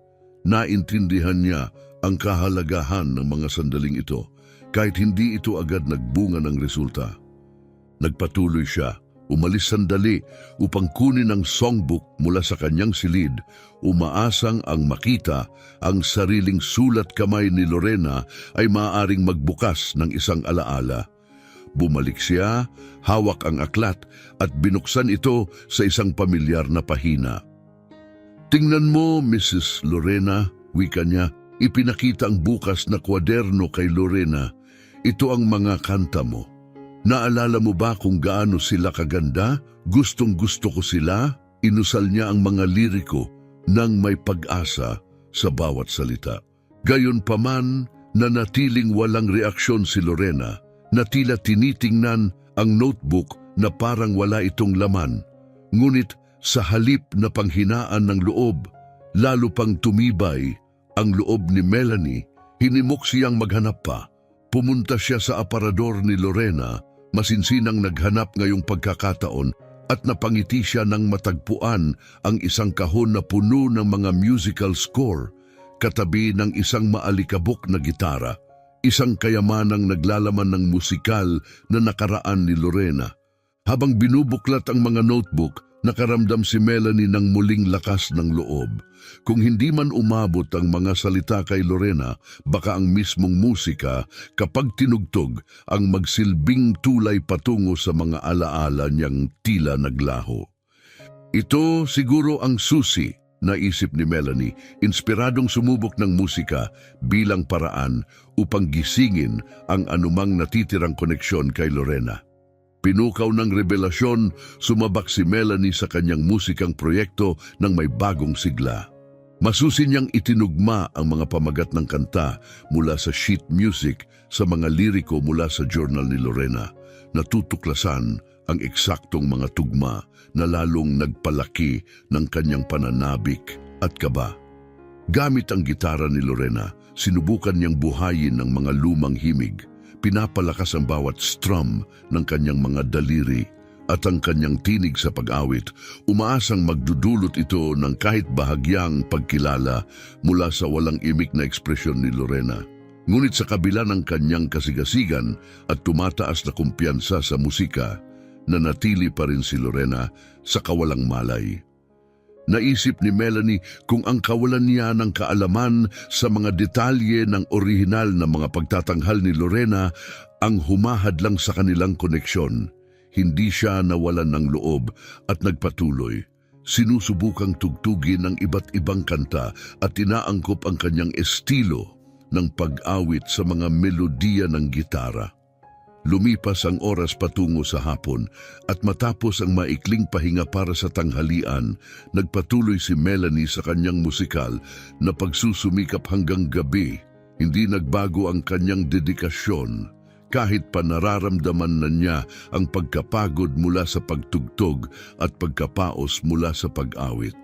Naintindihan niya ang kahalagahan ng mga sandaling ito, kahit hindi ito agad nagbunga ng resulta. Nagpatuloy siya. Umalis sandali upang kunin ang songbook mula sa kanyang silid, umaasang ang makita ang sariling sulat kamay ni Lorena ay maaaring magbukas ng isang alaala. Bumalik siya, hawak ang aklat at binuksan ito sa isang pamilyar na pahina. "Tingnan mo, Mrs. Lorena," wika niya, ipinakita ang bukas na kwaderno kay Lorena. "Ito ang mga kanta mo. Naalala mo ba kung gaano sila kaganda? Gustong-gusto ko sila." Inusal niya ang mga liriko nang may pag-asa sa bawat salita. Gayunpaman, nanatiling walang reaksyon si Lorena, na tila tinitingnan ang notebook na parang wala itong laman. Ngunit sa halip na panghinaan ng loob, lalo pang tumibay ang loob ni Melanie, hinimok siyang maghanap pa. Pumunta siya sa aparador ni Lorena, masinsinang naghanap ngayong pagkakataon at napangiti siya nang matagpuan ang isang kahon na puno ng mga musical score, katabi ng isang maalikabok na gitara, isang kayamanang naglalaman ng musikal na nakaraan ni Lorena. Habang binubuklat ang mga notebook, nakaramdam si Melanie ng muling lakas ng loob. Kung hindi man umabot ang mga salita kay Lorena, baka ang mismong musika, kapag tinugtog, ang magsilbing tulay patungo sa mga alaala niyang tila naglaho. Ito siguro ang susi, naisip ni Melanie, inspiradong sumubok ng musika bilang paraan upang gisingin ang anumang natitirang koneksyon kay Lorena. Pinukaw ng revelasyon, sumabak si Melanie sa kanyang musikang proyekto ng may bagong sigla. Masusin niyang itinugma ang mga pamagat ng kanta mula sa sheet music sa mga liriko mula sa journal ni Lorena. Natutuklasan ang eksaktong mga tugma na lalong nagpalaki ng kanyang pananabik at kaba. Gamit ang gitara ni Lorena, sinubukan niyang buhayin ang mga lumang himig. Pinapalakas ang bawat strum ng kanyang mga daliri at ang kanyang tinig sa pag-awit. Umaasang magdudulot ito ng kahit bahagyang pagkilala mula sa walang imik na ekspresyon ni Lorena. Ngunit sa kabila ng kanyang kasigasigan at tumataas na kumpiyansa sa musika, nanatili pa rin si Lorena sa kawalang malay. Naisip ni Melanie kung ang kawalan niya ng kaalaman sa mga detalye ng orihinal na mga pagtatanghal ni Lorena ang humahadlang sa kanilang koneksyon. Hindi siya nawalan ng loob at nagpatuloy. Sinusubukang tugtugin ng iba't ibang kanta at inaangkop ang kanyang estilo ng pag-awit sa mga melodiya ng gitara. Lumipas ang oras patungo sa hapon at matapos ang maikling pahinga para sa tanghalian, nagpatuloy si Melanie sa kanyang musikal na pagsusumikap hanggang gabi. Hindi nagbago ang kanyang dedikasyon kahit pa nararamdaman na niya ang pagkapagod mula sa pagtugtog at pagkapaos mula sa pag-awit.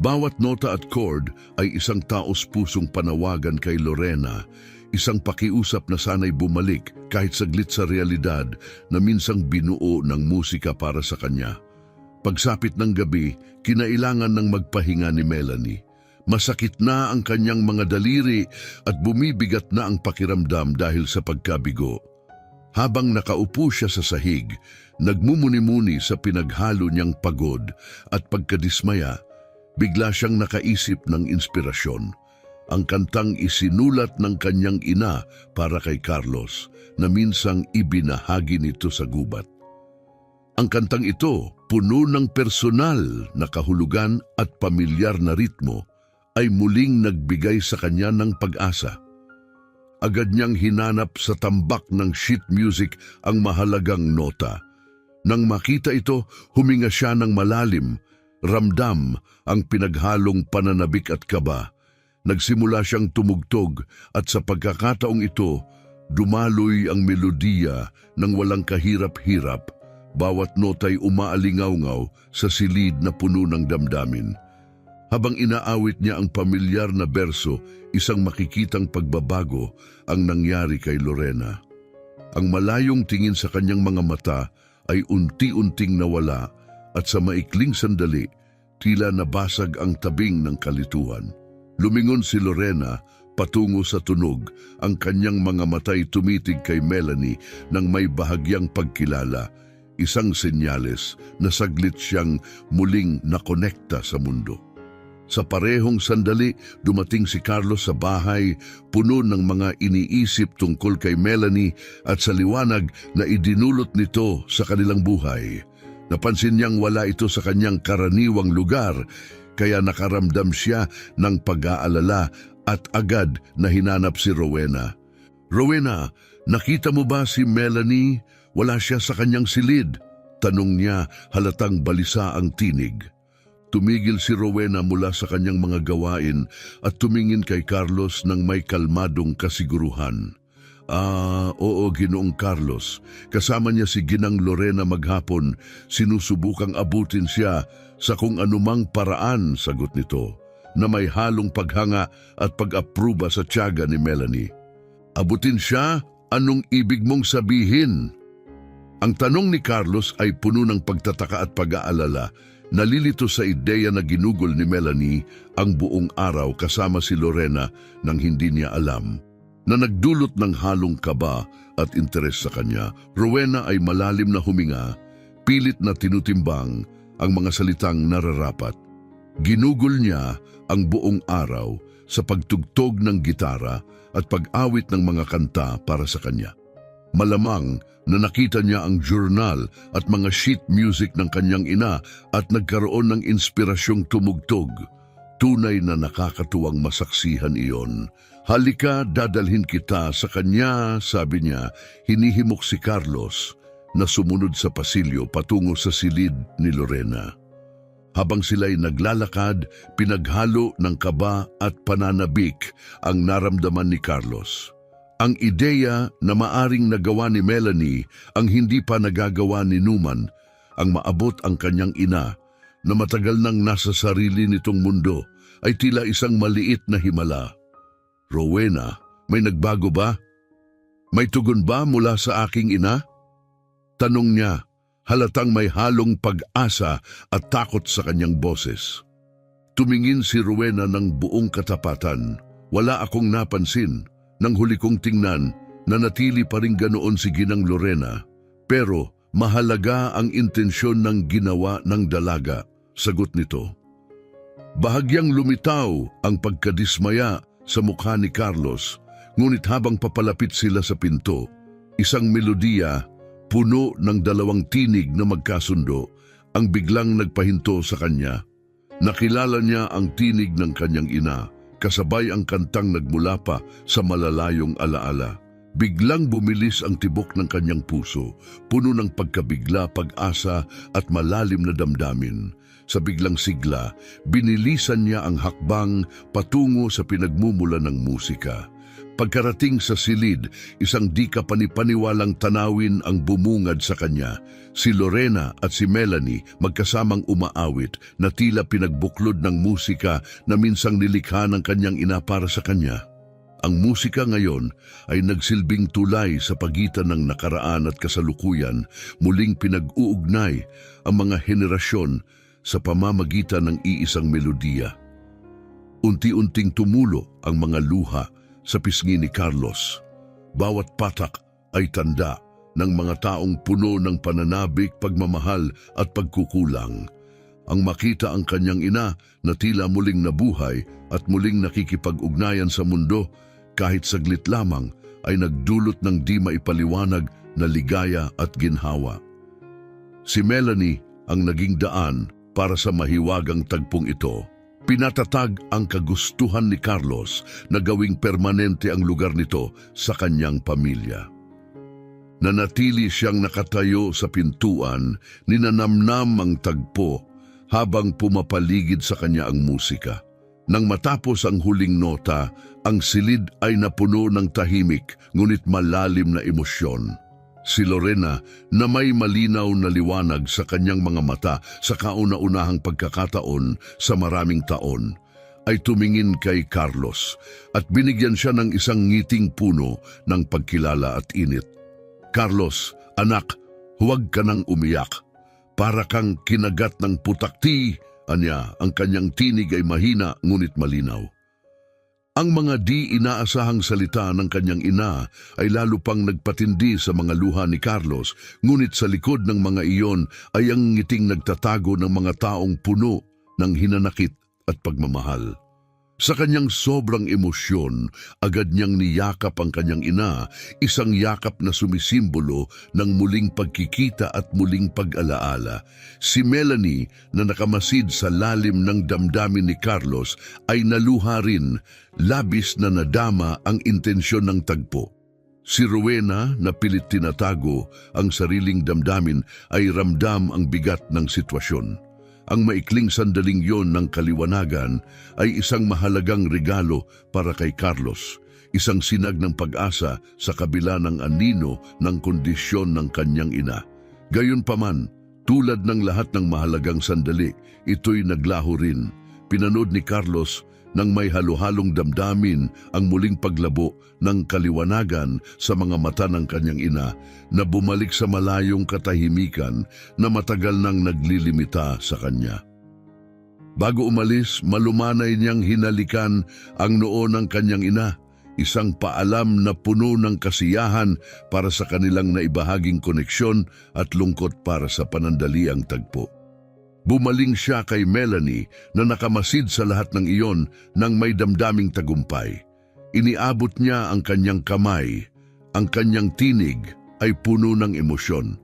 Bawat nota at chord ay isang taos-pusong panawagan kay Lorena, isang pakiusap na sana'y bumalik kahit saglit sa realidad na minsang binuo ng musika para sa kanya. Pagsapit ng gabi, kinailangan ng magpahinga ni Melanie. Masakit na ang kanyang mga daliri at bumibigat na ang pakiramdam dahil sa pagkabigo. Habang nakaupo siya sa sahig, nagmumuni-muni sa pinaghalo niyang pagod at pagkadismaya, bigla siyang nakaisip ng inspirasyon. Ang kantang isinulat ng kanyang ina para kay Carlos na minsang ibinahagi nito sa gubat. Ang kantang ito, puno ng personal na kahulugan at pamilyar na ritmo, ay muling nagbigay sa kanya ng pag-asa. Agad niyang hinanap sa tambak ng sheet music ang mahalagang nota. Nang makita ito, huminga siya ng malalim, ramdam ang pinaghalong pananabik at kaba. Nagsimula siyang tumugtog at sa pagkakataong ito, dumaloy ang melodiya ng walang kahirap-hirap. Bawat nota'y umaalingaw-ngaw sa silid na puno ng damdamin. Habang inaawit niya ang pamilyar na berso, isang makikitang pagbabago ang nangyari kay Lorena. Ang malayong tingin sa kanyang mga mata ay unti-unting nawala at sa maikling sandali, tila nabasag ang tabing ng kalituhan. Lumingon si Lorena patungo sa tunog, ang kanyang mga mata'y tumitig kay Melanie nang may bahagyang pagkilala, isang senyales na saglit siyang muling nakonekta sa mundo. Sa parehong sandali, dumating si Carlos sa bahay, puno ng mga iniisip tungkol kay Melanie at sa liwanag na idinulot nito sa kanilang buhay. Napansin niyang wala ito sa kanyang karaniwang lugar, kaya nakaramdam siya ng pag-aalala at agad na hinanap si Rowena. "Rowena, nakita mo ba si Melanie? Wala siya sa kanyang silid?" Tanong niya, halatang balisa ang tinig. Tumigil si Rowena mula sa kanyang mga gawain at tumingin kay Carlos ng may kalmadong kasiguruhan. Oo, Ginoong Carlos. Kasama niya si Ginang Lorena maghapon. Sinusubukang abutin siya sa kung anumang paraan, sagot nito, na may halong paghanga at pag-apruba sa tiyaga ni Melanie. Abutin siya? Anong ibig mong sabihin? Ang tanong ni Carlos ay puno ng pagtataka at pag-aalala. Nalilito sa ideya na ginugol ni Melanie ang buong araw kasama si Lorena nang hindi niya alam, na nagdulot ng halong kaba at interes sa kanya. Rowena ay malalim na huminga, pilit na tinutimbang ang mga salitang nararapat. Ginugol niya ang buong araw sa pagtugtog ng gitara at pag-awit ng mga kanta para sa kanya. Malamang na nakita niya ang journal at mga sheet music ng kanyang ina at nagkaroon ng inspirasyong tumugtog. Tunay na nakakatuwang masaksihan iyon. "Halika, dadalhin kita sa kanya," sabi niya. Hinihimok si Carlos na sumunod sa pasilyo patungo sa silid ni Lorena. Habang sila'y naglalakad, pinaghalo ng kaba at pananabik ang naramdaman ni Carlos. Ang ideya na maaring nagawa ni Melanie ang hindi pa nagagawa ni Numan, ang maabot ang kanyang ina na matagal nang nasa sarili nitong mundo, ay tila isang maliit na himala. "Rowena, may nagbago ba? May tugon ba mula sa aking ina?" Tanong niya, halatang may halong pag-asa at takot sa kanyang boses. Tumingin si Rowena ng buong katapatan. "Wala akong napansin. Nang huli kong tingnan, nanatili pa rin ganoon si Ginang Lorena. Pero mahalaga ang intensyon ng ginawa ng dalaga," sagot nito. Bahagyang lumitaw ang pagkadismaya sa mukha ni Carlos, ngunit habang papalapit sila sa pinto, isang melodiya puno ng dalawang tinig na magkasundo ang biglang nagpahinto sa kanya. Nakilala niya ang tinig ng kanyang ina, kasabay ang kantang nagmula pa sa malalayong alaala. Biglang bumilis ang tibok ng kanyang puso, puno ng pagkabigla, pag-asa at malalim na damdamin. Sa biglang sigla, binilisan niya ang hakbang patungo sa pinagmumula ng musika. Pagkarating sa silid, isang di kapanipaniwalang tanawin ang bumungad sa kanya. Si Lorena at si Melanie magkasamang umaawit na tila pinagbuklod ng musika na minsang nilikha ng kanyang ina para sa kanya. Ang musika ngayon ay nagsilbing tulay sa pagitan ng nakaraan at kasalukuyan, muling pinag-uugnay ang mga henerasyon sa pamamagitan ng iisang melodiya. Unti-unting tumulo ang mga luha sa pisngi ni Carlos. Bawat patak ay tanda ng mga taong puno ng pananabik, pagmamahal at pagkukulang. Ang makita ang kanyang ina na tila muling nabuhay at muling nakikipag-ugnayan sa mundo kahit saglit lamang ay nagdulot ng di maipaliwanag na ligaya at ginhawa. Si Melanie ang naging daan para sa mahiwagang tagpong ito. Pinatatag ang kagustuhan ni Carlos na gawing permanente ang lugar nito sa kanyang pamilya. Nanatili siyang nakatayo sa pintuan, ninanamnam ang tagpo habang pumapaligid sa kanya ang musika. Nang matapos ang huling nota, ang silid ay napuno ng tahimik ngunit malalim na emosyon. Si Lorena, na may malinaw na liwanag sa kanyang mga mata sa kauna-unahang pagkakataon sa maraming taon, ay tumingin kay Carlos at binigyan siya ng isang ngiting puno ng pagkilala at init. "Carlos, anak, huwag ka nang umiyak. Para kang kinagat ng putakti," anya, ang kanyang tinig ay mahina ngunit malinaw. Ang mga di inaasahang salita ng kanyang ina ay lalo pang nagpatindi sa mga luha ni Carlos, ngunit sa likod ng mga iyon ay ang ngiting nagtatago ng mga taong puno ng hinanakit at pagmamahal. Sa kanyang sobrang emosyon, agad niyang niyakap ang kanyang ina, isang yakap na sumisimbolo ng muling pagkikita at muling pag-alaala. Si Melanie, na nakamasid sa lalim ng damdamin ni Carlos, ay naluha rin, labis na nadama ang intensyon ng tagpo. Si Rowena, na pilit tinatago ang sariling damdamin, ay ramdam ang bigat ng sitwasyon. Ang maikling sandaling yon ng kaliwanagan ay isang mahalagang regalo para kay Carlos, isang sinag ng pag-asa sa kabila ng anino ng kondisyon ng kanyang ina. Gayunpaman, tulad ng lahat ng mahalagang sandali, ito'y naglaho rin. Pinanood ni Carlos nang may halo-halong damdamin ang muling paglabo ng kaliwanagan sa mga mata ng kanyang ina na bumalik sa malayong katahimikan na matagal nang naglilimita sa kanya. Bago umalis, malumanay niyang hinalikan ang noo ng kanyang ina, isang paalam na puno ng kasiyahan para sa kanilang naibahaging koneksyon at lungkot para sa panandaliang tagpo. Bumaling siya kay Melanie na nakamasid sa lahat ng iyon nang may damdaming tagumpay. Iniabot niya ang kanyang kamay, ang kanyang tinig ay puno ng emosyon.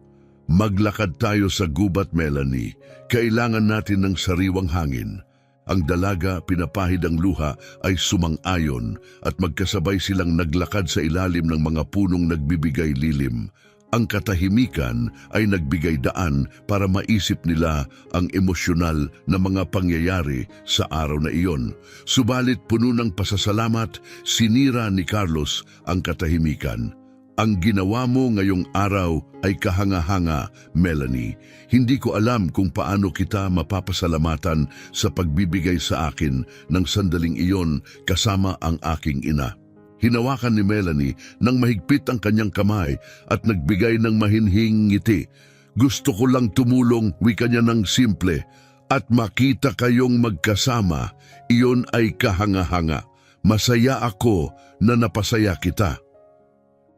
"Maglakad tayo sa gubat, Melanie. Kailangan natin ng sariwang hangin." Ang dalaga, pinapahid ang luha, ay sumang-ayon at magkasabay silang naglakad sa ilalim ng mga punong nagbibigay lilim. Ang katahimikan ay nagbigay daan para maisip nila ang emosyonal na mga pangyayari sa araw na iyon. Subalit puno ng pasasalamat, sinira ni Carlos ang katahimikan. "Ang ginawa mo ngayong araw ay kahanga-hanga, Melanie. Hindi ko alam kung paano kita mapapasalamatan sa pagbibigay sa akin ng sandaling iyon kasama ang aking ina." Hinawakan ni Melanie nang mahigpit ang kanyang kamay at nagbigay ng mahinhing ngiti. "Gusto ko lang tumulong," wika niya ng simple, "at makita kayong magkasama. Iyon ay kahanga-hanga. Masaya ako na napasaya kita."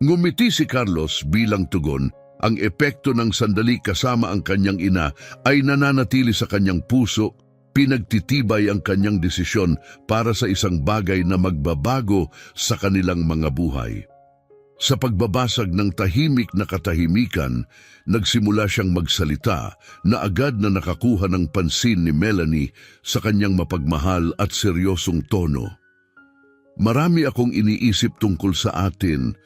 Ngumiti si Carlos bilang tugon. Ang epekto ng sandali kasama ang kanyang ina ay nananatili sa kanyang puso. Pinagtitibay ang kanyang desisyon para sa isang bagay na magbabago sa kanilang mga buhay. Sa pagbabasag ng tahimik na katahimikan, nagsimula siyang magsalita na agad na nakakuha ng pansin ni Melanie sa kanyang mapagmahal at seryosong tono. "Marami akong iniisip tungkol sa atin,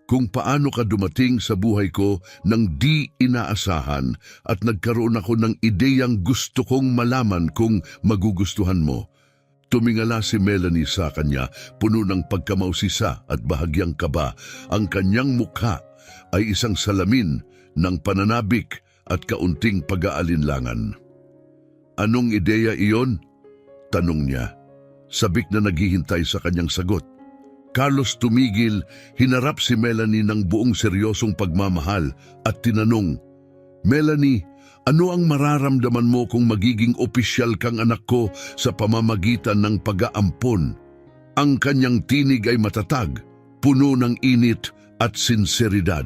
kung paano ka dumating sa buhay ko nang di inaasahan at nagkaroon ako ng ideyang gusto kong malaman kung magugustuhan mo." Tumingala si Melanie sa kanya, puno ng pagkamausisa at bahagyang kaba. Ang kanyang mukha ay isang salamin ng pananabik at kaunting pag-aalinlangan. "Anong ideya iyon?" tanong niya, sabik na naghihintay sa kanyang sagot. Carlos tumigil, hinarap si Melanie ng buong seryosong pagmamahal at tinanong, "Melanie, ano ang mararamdaman mo kung magiging opisyal kang anak ko sa pamamagitan ng pag-aampon?" Ang kanyang tinig ay matatag, puno ng init at sinseridad.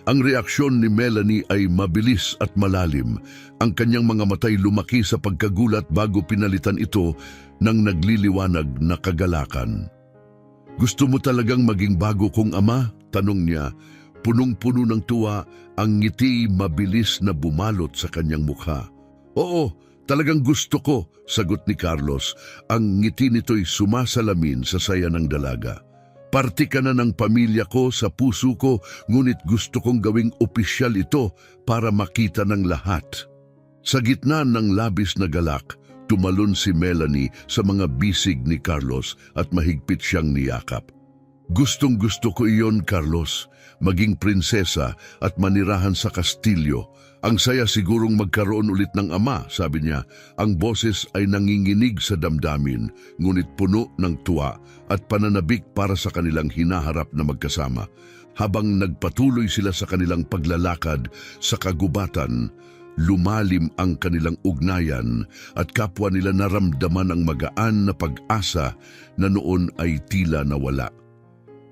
Ang reaksyon ni Melanie ay mabilis at malalim. Ang kanyang mga matay lumaki sa pagkagulat bago pinalitan ito ng nagliliwanag na kagalakan. "Gusto mo talagang maging bago kong ama?" tanong niya. Punong-puno ng tuwa, ang ngiti mabilis na bumalot sa kanyang mukha. "Oo, talagang gusto ko," sagot ni Carlos. Ang ngiti nito'y sumasalamin sa saya ng dalaga. "Parte ka na ng pamilya ko sa puso ko, ngunit gusto kong gawing opisyal ito para makita ng lahat." Sa gitna ng labis na galak, tumalon si Melanie sa mga bisig ni Carlos at mahigpit siyang niyakap. "Gustong-gusto ko iyon, Carlos, maging prinsesa at manirahan sa kastilyo. Ang saya sigurong magkaroon ulit ng ama," sabi niya. Ang boses ay nanginginig sa damdamin, ngunit puno ng tuwa at pananabik para sa kanilang hinaharap na magkasama. Habang nagpatuloy sila sa kanilang paglalakad sa kagubatan, lumalim ang kanilang ugnayan at kapwa nila naramdaman ang magaan na pag-asa na noon ay tila nawala.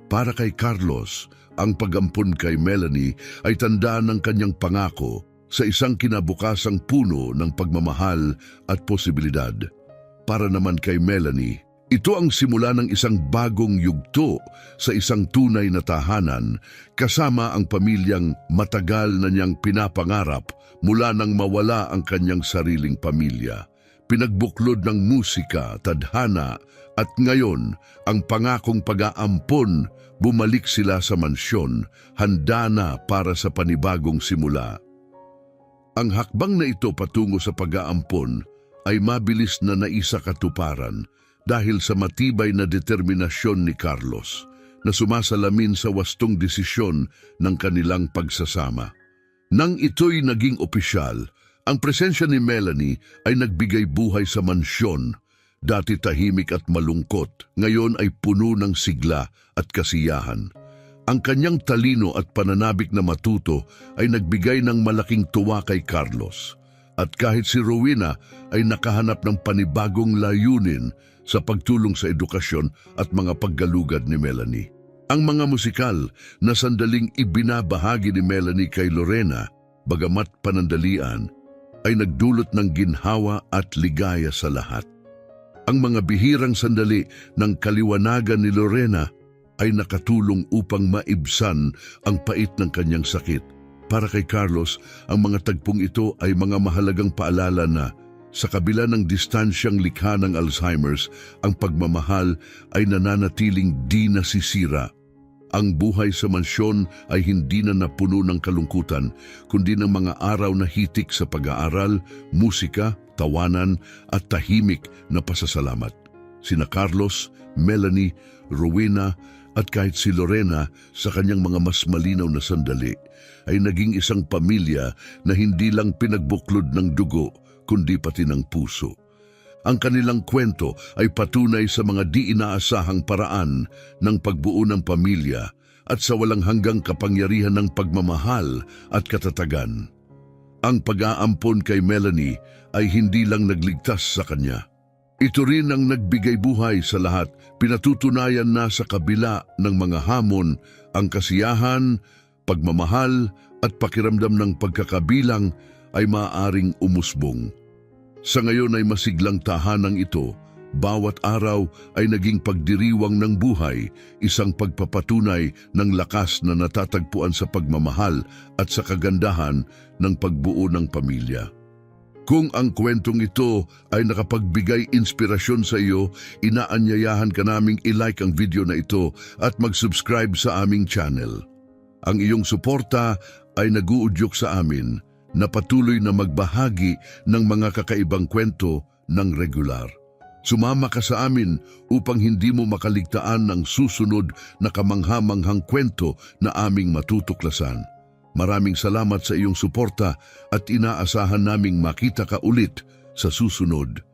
Para kay Carlos, ang pag-ampon kay Melanie ay tanda ng kanyang pangako sa isang kinabukasang puno ng pagmamahal at posibilidad. Para naman kay Melanie, ito ang simula ng isang bagong yugto sa isang tunay na tahanan kasama ang pamilyang matagal na niyang pinapangarap mula nang mawala ang kanyang sariling pamilya. Pinagbuklod ng musika, tadhana at ngayon ang pangakong pag-aampon, bumalik sila sa mansyon, handa na para sa panibagong simula. Ang hakbang na ito patungo sa pag-aampon ay mabilis na naisakatuparan dahil sa matibay na determinasyon ni Carlos na sumasalamin sa wastong desisyon ng kanilang pagsasama. Nang ito'y naging opisyal, ang presensya ni Melanie ay nagbigay buhay sa mansyon. Dati tahimik at malungkot, ngayon ay puno ng sigla at kasiyahan. Ang kanyang talino at pananabik na matuto ay nagbigay ng malaking tuwa kay Carlos. At kahit si Rowena ay nakahanap ng panibagong layunin sa pagtulong sa edukasyon at mga paggalugad ni Melanie. Ang mga musikal na sandaling ibinabahagi ni Melanie kay Lorena, bagamat panandalian, ay nagdulot ng ginhawa at ligaya sa lahat. Ang mga bihirang sandali ng kaliwanagan ni Lorena ay nakatulong upang maibsan ang pait ng kanyang sakit. Para kay Carlos, ang mga tagpong ito ay mga mahalagang paalala na sa kabila ng distansyang likha ng Alzheimer's, ang pagmamahal ay nananatiling di nasisira. Ang buhay sa mansyon ay hindi na napuno ng kalungkutan, kundi ng mga araw na hitik sa pag-aaral, musika, tawanan at tahimik na pasasalamat. Sina Carlos, Melanie, Rowena at kahit si Lorena sa kanyang mga mas malinaw na sandali ay naging isang pamilya na hindi lang pinagbuklod ng dugo kundi pati ng puso. Ang kanilang kwento ay patunay sa mga di inaasahang paraan ng pagbuo ng pamilya at sa walang hanggang kapangyarihan ng pagmamahal at katatagan. Ang pag-aampon kay Melanie ay hindi lang nagligtas sa kanya. Ito rin ang nagbigay buhay sa lahat. Pinatutunayan na sa kabila ng mga hamon, ang kasiyahan, pagmamahal at pakiramdam ng pagkakabilang ay maaaring umusbong. Sa ngayon ay masiglang tahanang ito, bawat araw ay naging pagdiriwang ng buhay, isang pagpapatunay ng lakas na natatagpuan sa pagmamahal at sa kagandahan ng pagbuo ng pamilya. Kung ang kwentong ito ay nakapagbigay inspirasyon sa iyo, inaanyayahan ka naming i-like ang video na ito at mag-subscribe sa aming channel. Ang iyong suporta ay nag-uudyok sa amin na patuloy na magbahagi ng mga kakaibang kwento ng regular. Sumama ka sa amin upang hindi mo makaligtaan ang susunod na kamangha-manghang kwento na aming matutuklasan. Maraming salamat sa iyong suporta at inaasahan naming makita ka ulit sa susunod.